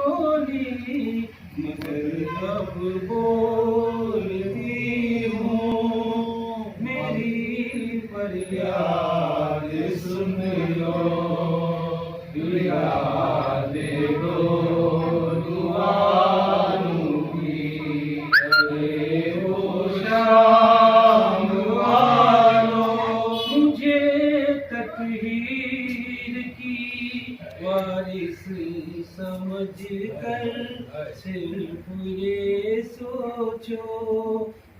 बोली मगर अब बोलती हूँ। मेरी फरियाद सुन लो, याद दो दुआओं की। अरे ओ शाम वालों, मुझे तकदीर की वारिस समझ कर सिर्फ ये सोचो,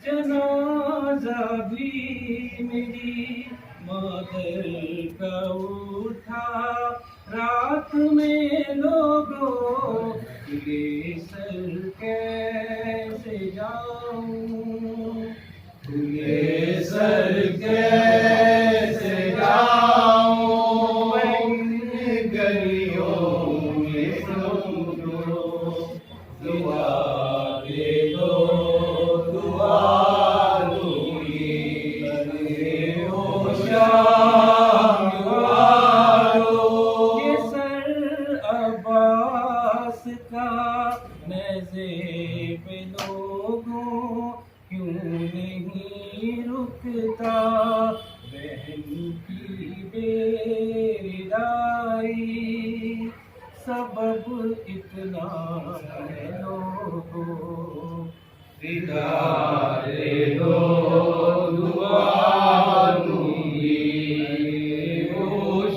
जनाजा भी मेरी मादर का उठा रात में लोगों, खुले सर कैसे जाऊं, खुले सर कैसे जाऊं। गलियों में समझो, दुआ दे दो दुआ दूंगी। अरे ओ शाम वालों, ये सर अब्बास का नेज़े पे लोगों क्यों नहीं रुकता। बहन की बेरिदाई सबब इतना है लोगों, विदा दे दो दुआ दूंगी। ओ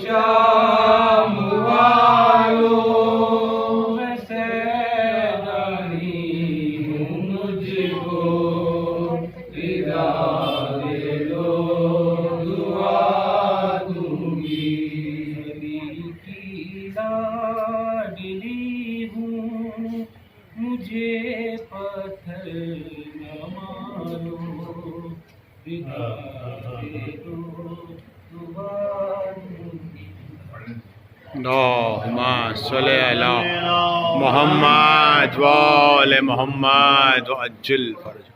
शाम वालों, मैं सैलानी हूँ, मुझको विदा दे दो दुआ दूंगी। गली की लाडली हूँ, मुझे पत्थर न मारो, विदा दे दो दुआ दूंगी। अल्लाहुम्मा सल्ली अला मुहम्मद व आले मुहम्मद व अज्जिल फरज।